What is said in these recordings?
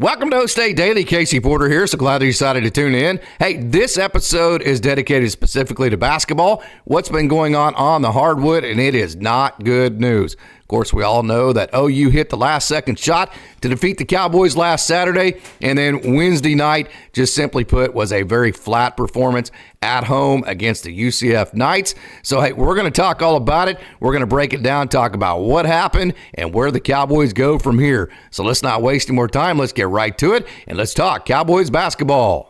Welcome to OkState Daily. Casey Porter here. So glad that you decided to tune in. Hey, this episode is dedicated specifically to basketball. What's been going on the hardwood, and it is not good news. Of course, we all know that OU hit the last-second shot to defeat the Cowboys last Saturday, and then Wednesday night, just simply put, was a very flat performance at home against the UCF Knights. So, hey, we're going to talk all about it. We're going to break it down, talk about what happened and where the Cowboys go from here. So let's not waste any more time. Let's get right to it, and let's talk Cowboys basketball.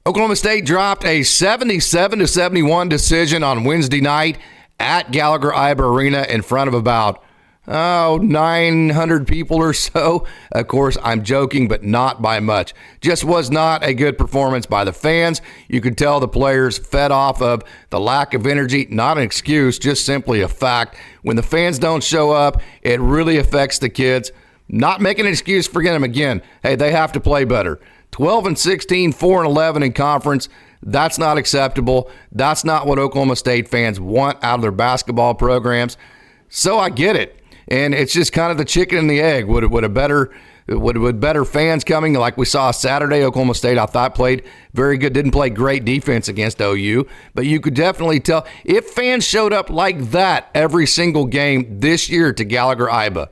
Oklahoma State dropped a 77-71 decision on Wednesday night at Gallagher-Iba Arena in front of about 900 people or so. Of course, I'm joking, but not by much. Just was not a good performance by the fans. You could tell the players fed off of the lack of energy. Not an excuse, just simply a fact. When the fans don't show up, it really affects the kids. Not making an excuse for them again. Hey, they have to play better. 12-16, 4-11 in conference. That's not acceptable. That's not what Oklahoma State fans want out of their basketball programs. So I get it. And it's just kind of the chicken and the egg. Would better fans coming, like we saw Saturday? Oklahoma State, I thought, played very good. Didn't play great defense against OU, but you could definitely tell if fans showed up like that every single game this year to Gallagher-Iba,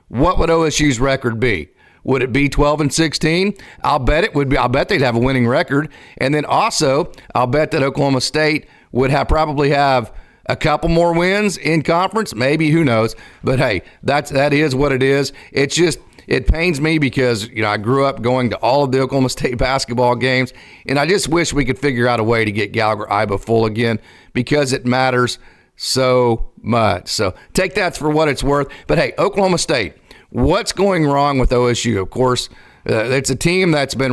what would OSU's record be? Would it be 12-16? I'll bet it would be. I'll bet they'd have a winning record. And then also, I'll bet that Oklahoma State would probably have a couple more wins in conference. Maybe, who knows? But hey, that is what it is. It's just, it pains me because, I grew up going to all of the Oklahoma State basketball games, and I just wish we could figure out a way to get Gallagher-Iba full again because it matters so much. So take that for what it's worth. But hey, Oklahoma State, what's going wrong with OSU? Of course, it's a team that's been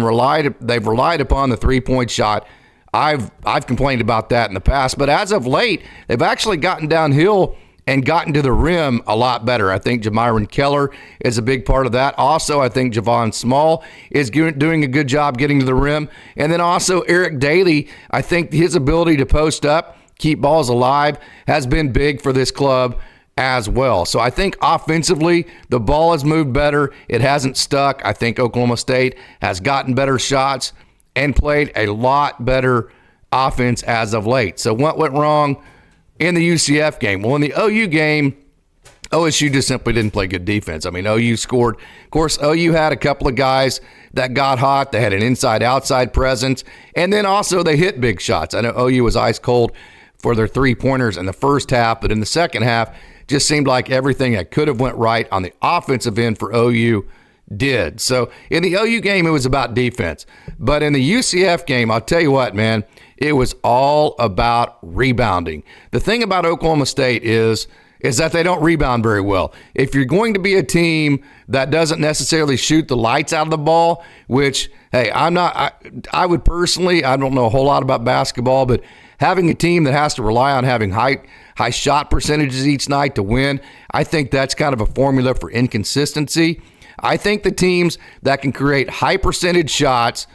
they've relied upon the three-point shot. I've complained about that in the past, but as of late, they've actually gotten downhill and gotten to the rim a lot better. I think Jamiron Keller is a big part of that. Also, I think Javon Small is doing a good job getting to the rim. And then also Eric Daly, I think his ability to post up, keep balls alive, has been big for this club as well. So I think offensively, the ball has moved better. It hasn't stuck. I think Oklahoma State has gotten better shots and played a lot better offense as of late. So what went wrong in the UCF game? Well, in the OU game, OSU just simply didn't play good defense. I mean, OU scored. Of course, OU had a couple of guys that got hot. They had an inside-outside presence, and then also they hit big shots. I know OU was ice cold for their three-pointers in the first half, but in the second half, just seemed like everything that could have went right on the offensive end for OU did. So in the OU game, it was about defense. But in the UCF game, I'll tell you what, man, it was all about rebounding. The thing about Oklahoma State is that they don't rebound very well. If you're going to be a team that doesn't necessarily shoot the lights out of the ball, which, hey, I would personally, I don't know a whole lot about basketball, but having a team that has to rely on having high shot percentages each night to win, I think that's kind of a formula for inconsistency. I think the teams that can create high percentage shots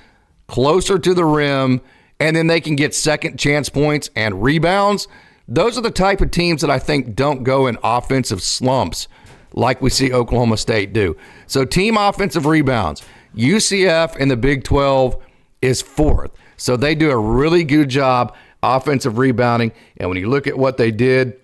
closer to the rim and then they can get second chance points and rebounds, those are the type of teams that I think don't go in offensive slumps like we see Oklahoma State do. So team offensive rebounds, UCF in the Big 12 is fourth. So they do a really good job offensive rebounding. And when you look at what they did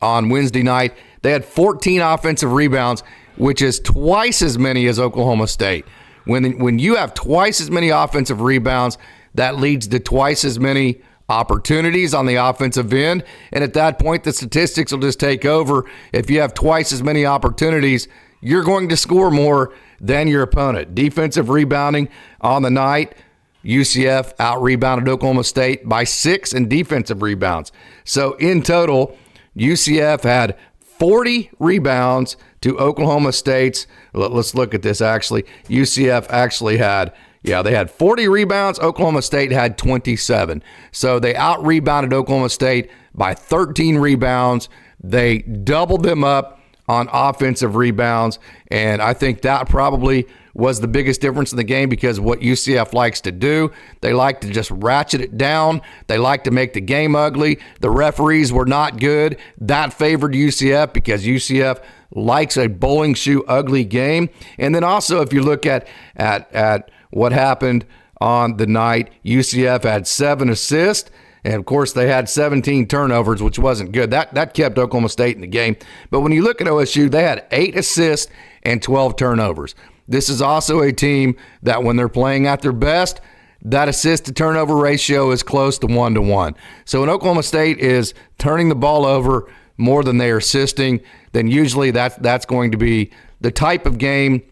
on Wednesday night, they had 14 offensive rebounds, which is twice as many as Oklahoma State. When you have twice as many offensive rebounds, that leads to twice as many opportunities on the offensive end. And at that point, the statistics will just take over. If you have twice as many opportunities, you're going to score more than your opponent. Defensive rebounding on the night, UCF out-rebounded Oklahoma State by 6 in defensive rebounds. So in total, UCF had 40 rebounds to Oklahoma State's. Let's look at this actually. UCF actually had, they had 40 rebounds. Oklahoma State had 27. So they out-rebounded Oklahoma State by 13 rebounds. They doubled them up on offensive rebounds, and I think that probably was the biggest difference in the game because what UCF likes to do, they like to just ratchet it down. They like to make the game ugly. The referees were not good. That favored UCF because UCF likes a bowling shoe ugly game. And then also if you look at what happened on the night, UCF had 7 assists. And, of course, they had 17 turnovers, which wasn't good. That kept Oklahoma State in the game. But when you look at OSU, they had 8 assists and 12 turnovers. This is also a team that when they're playing at their best, that assist-to-turnover ratio is close to 1-to-1. So when Oklahoma State is turning the ball over more than they are assisting, then usually that's going to be the type of game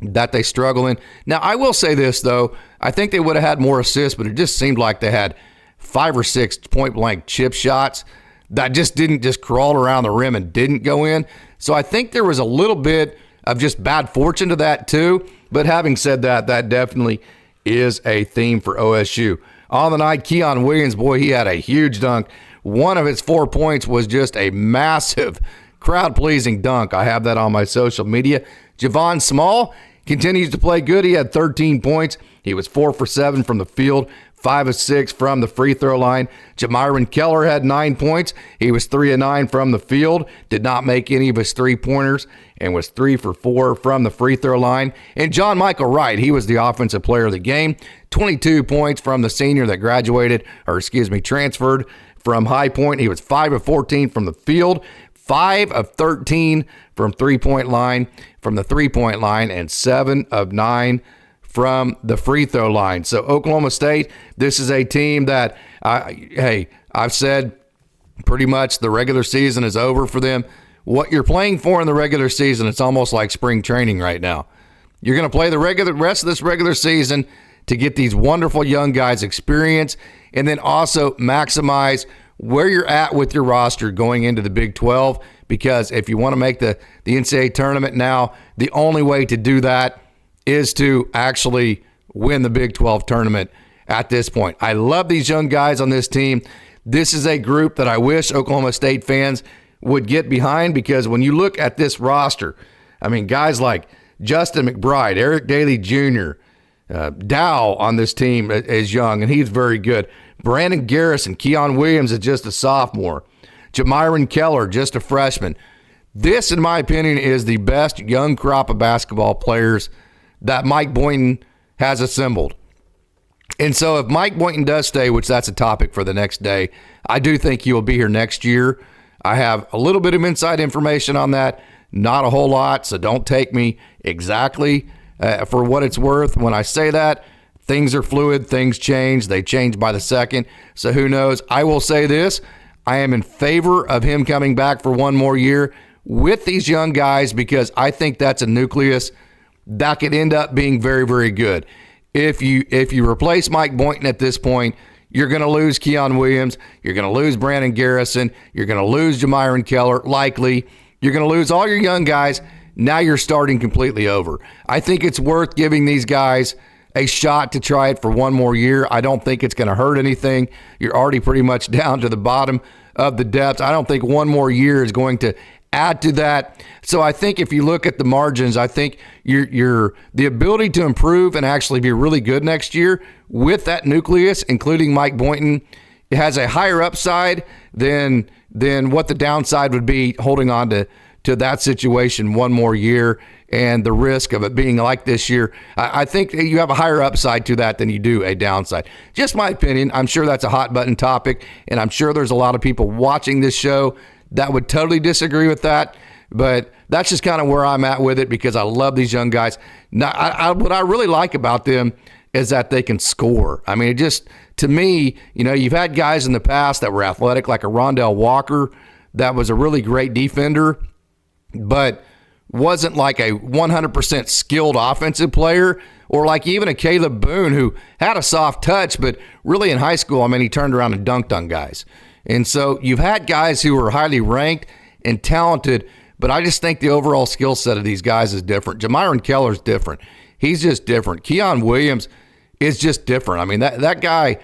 that they struggle in. Now, I will say this, though. I think they would have had more assists, but it just seemed like they had 5 or 6 point-blank chip shots that just didn't just crawl around the rim and didn't go in. So I think there was a little bit of just bad fortune to that too. But having said that, that definitely is a theme for OSU. On the night, Keon Williams, boy, he had a huge dunk. One of his 4 points was just a massive crowd-pleasing dunk. I have that on my social media. Javon Small continues to play good. He had 13 points. He was 4 for 7 from the field, 5 of 6 from the free throw line. Jamyron Keller had 9 points. He was 3 of 9 from the field, did not make any of his three-pointers, and was 3 for 4 from the free throw line. And John Michael Wright, he was the offensive player of the game, 22 points from the senior that transferred from High Point. He was 5 of 14 from the field, 5 of 13 from the three-point line, and 7 of 9 from the free throw line. So Oklahoma State, this is a team that, I've said pretty much the regular season is over for them. What you're playing for in the regular season, it's almost like spring training right now. You're going to play the rest of this regular season to get these wonderful young guys experience and then also maximize where you're at with your roster going into the Big 12, because if you want to make the NCAA tournament now, the only way to do that is to actually win the Big 12 tournament at this point. I love these young guys on this team. This is a group that I wish Oklahoma State fans would get behind, because when you look at this roster, I mean, guys like Justin McBride, Eric Daly Jr., Dow on this team is young, and he's very good. Brandon Garrison, Keon Williams is just a sophomore. Jamyron Keller, just a freshman. This, in my opinion, is the best young crop of basketball players that Mike Boynton has assembled. And so if Mike Boynton does stay, which that's a topic for the next day, I do think he will be here next year. I have a little bit of inside information on that, not a whole lot, so don't take me exactly for what it's worth when I say that. Things are fluid, things change, they change by the second, so who knows. I will say this, I am in favor of him coming back for one more year with these young guys, because I think that's a nucleus that could end up being very, very good. If you replace Mike Boynton at this point, you're going to lose Keon Williams, you're going to lose Brandon Garrison, you're going to lose Jamyron Keller, likely. You're going to lose all your young guys. Now you're starting completely over. I think it's worth giving these guys a shot to try it for one more year. I don't think it's going to hurt anything. You're already pretty much down to the bottom of the depths. I don't think one more year is going to add to that. So I think if you look at the margins, I think the ability to improve and actually be really good next year with that nucleus, including Mike Boynton, it has a higher upside than what the downside would be holding on to that situation one more year and the risk of it being like this year. I think you have a higher upside to that than you do a downside. Just my opinion. I'm sure that's a hot button topic, and I'm sure there's a lot of people watching this show that would totally disagree with that, but that's just kind of where I'm at with it, because I love these young guys. Now, what I really like about them is that they can score. I mean, it just, to me, you've had guys in the past that were athletic, like a Rondell Walker, that was a really great defender, but wasn't like a 100% skilled offensive player, or like even a Caleb Boone who had a soft touch, but really in high school, I mean, he turned around and dunked on guys. And so you've had guys who are highly ranked and talented, but I just think the overall skill set of these guys is different. Jamyron Keller's different. He's just different. Keon Williams is just different. I mean, that guy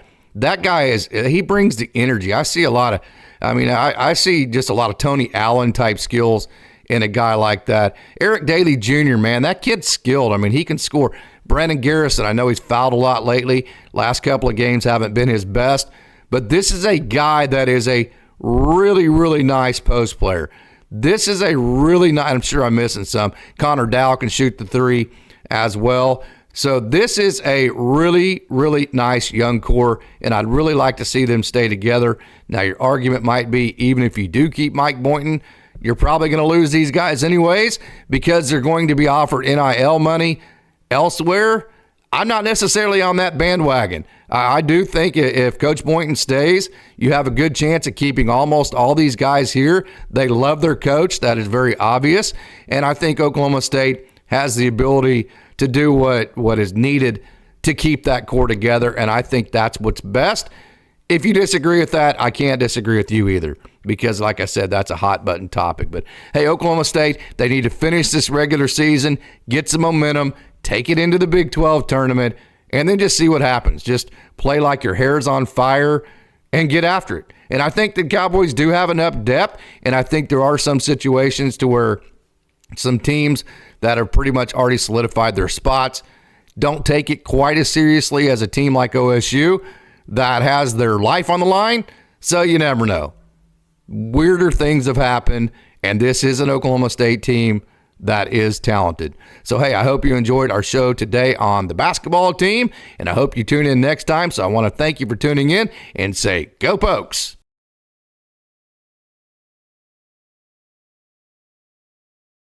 he brings the energy. I see a lot of, I see just a lot of Tony Allen type skills in a guy like that. Eric Daly Jr., man, that kid's skilled. I mean, he can score. Brandon Garrison, I know he's fouled a lot lately. Last couple of games haven't been his best. But this is a guy that is a really, really nice post player. This is a really nice, I'm sure I'm missing some. Connor Dow can shoot the three as well. So this is a really, really nice young core, and I'd really like to see them stay together. Now, your argument might be, even if you do keep Mike Boynton, you're probably going to lose these guys anyways because they're going to be offered NIL money elsewhere. I'm not necessarily on that bandwagon. I do think if Coach Boynton stays, you have a good chance of keeping almost all these guys here. They love their coach. That is very obvious. And I think Oklahoma State has the ability to do what is needed to keep that core together, and I think that's what's best. If you disagree with that, I can't disagree with you either because, like I said, that's a hot-button topic. But, hey, Oklahoma State, they need to finish this regular season, get some momentum, take it into the Big 12 tournament, and then just see what happens. Just play like your hair's on fire and get after it. And I think the Cowboys do have enough depth, and I think there are some situations to where some teams that have pretty much already solidified their spots don't take it quite as seriously as a team like OSU that has their life on the line. So you never know. Weirder things have happened, and this is an Oklahoma State team that is talented. So, hey, I hope you enjoyed our show today on the basketball team, and I hope you tune in next time. So I want to thank you for tuning in and say, go Pokes!